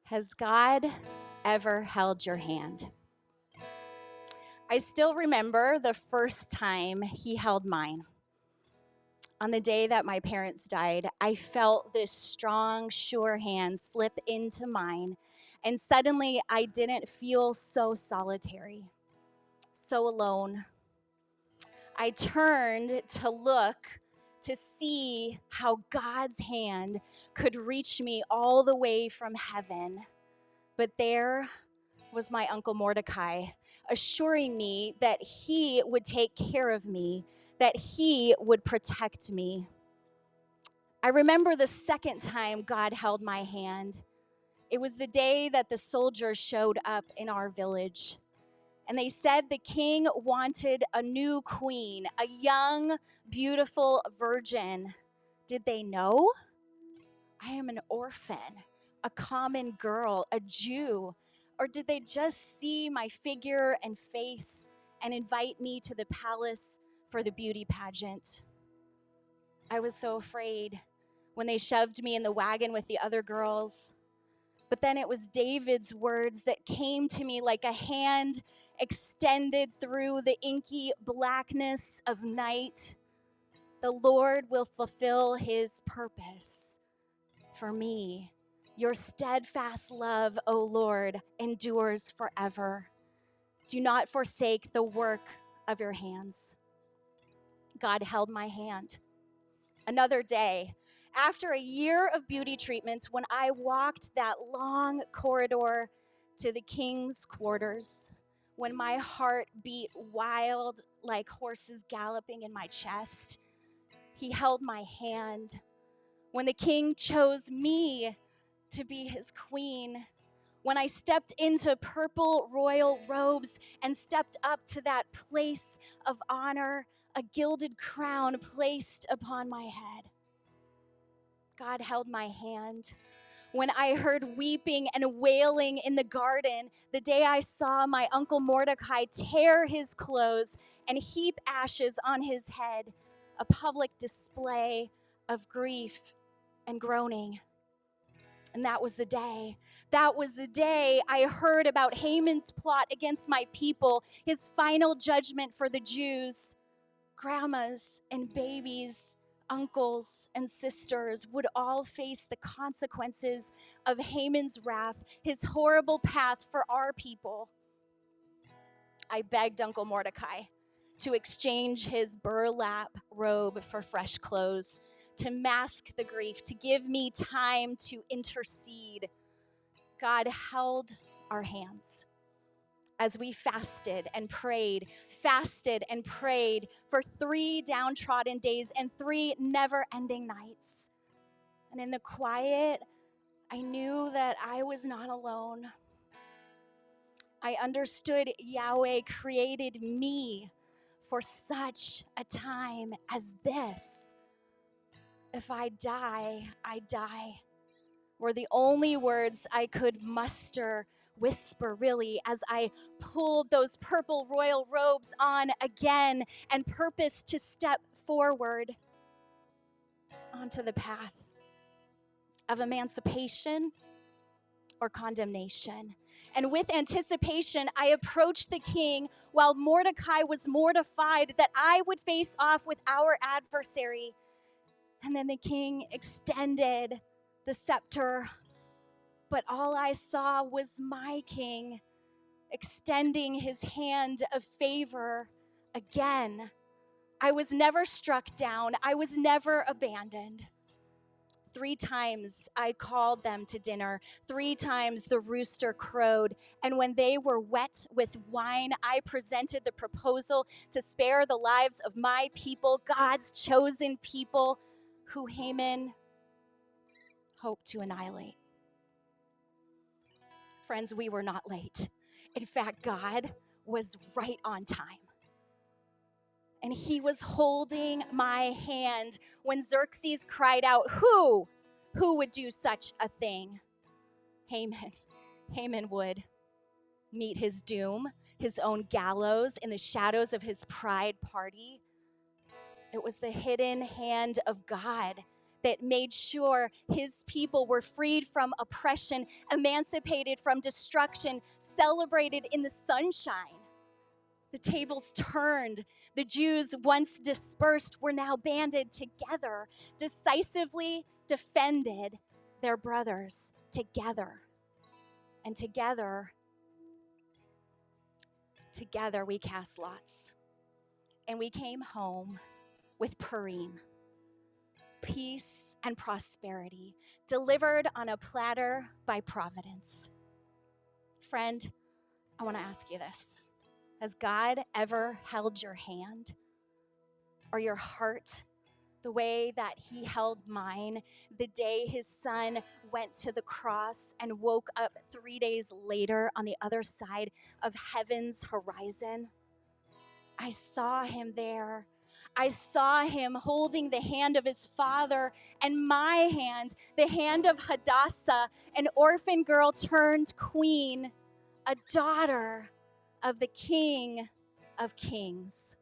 Has God ever held your hand? I still remember the first time he held mine. On the day that my parents died, I felt this strong, sure hand slip into mine, and suddenly I didn't feel so solitary, so alone. I turned to look to see how God's hand could reach me all the way from heaven. But there was my Uncle Mordecai, assuring me that he would take care of me, that he would protect me. I remember the second time God held my hand. It was the day that the soldiers showed up in our village. And they said the king wanted a new queen, a young, beautiful virgin. Did they know? I am an orphan, a common girl, a Jew. Or did they just see my figure and face and invite me to the palace for the beauty pageant? I was so afraid when they shoved me in the wagon with the other girls. But then it was David's words that came to me like a hand extended through the inky blackness of night. The Lord will fulfill his purpose for me. Your steadfast love, O Lord, endures forever. Do not forsake the work of your hands. God held my hand. Another day, after a year of beauty treatments, when I walked that long corridor to the king's quarters, when my heart beat wild like horses galloping in my chest, he held my hand. When the king chose me to be his queen, when I stepped into purple royal robes and stepped up to that place of honor, a gilded crown placed upon my head. God held my hand. When I heard weeping and wailing in the garden, the day I saw my Uncle Mordecai tear his clothes and heap ashes on his head, a public display of grief and groaning. And that was the day. That was the day I heard about Haman's plot against my people, his final judgment for the Jews. Grandmas and babies, uncles and sisters would all face the consequences of Haman's wrath, his horrible path for our people. I begged Uncle Mordecai to exchange his burlap robe for fresh clothes, to mask the grief, to give me time to intercede. God held our hands as we fasted and prayed for 3 downtrodden days and 3 never-ending nights. And in the quiet, I knew that I was not alone. I understood Yahweh created me for such a time as this. If I die, I die, were the only words I could whisper really, as I pulled those purple royal robes on again and purposed to step forward onto the path of emancipation or condemnation. And with anticipation, I approached the king while Mordecai was mortified that I would face off with our adversary. And then the king extended the scepter, but all I saw was my king extending his hand of favor again. I was never struck down. I was never abandoned. 3 times I called them to dinner. 3 times the rooster crowed. And when they were wet with wine, I presented the proposal to spare the lives of my people, God's chosen people, who Haman hoped to annihilate. Friends, we were not late. In fact, God was right on time. And he was holding my hand when Xerxes cried out, Who would do such a thing? Haman. Haman would meet his doom, his own gallows in the shadows of his pride party. It was the hidden hand of God that made sure his people were freed from oppression, emancipated from destruction, celebrated in the sunshine. The tables turned. The Jews, once dispersed, were now banded together, decisively defended their brothers together. And together we cast lots. And we came home with Purim, peace and prosperity, delivered on a platter by providence. Friend, I want to ask you this. Has God ever held your hand or your heart the way that he held mine the day his son went to the cross and woke up 3 days later on the other side of heaven's horizon? I saw him there. I saw him holding the hand of his father and my hand, the hand of Hadassah, an orphan girl turned queen, a daughter of the King of Kings.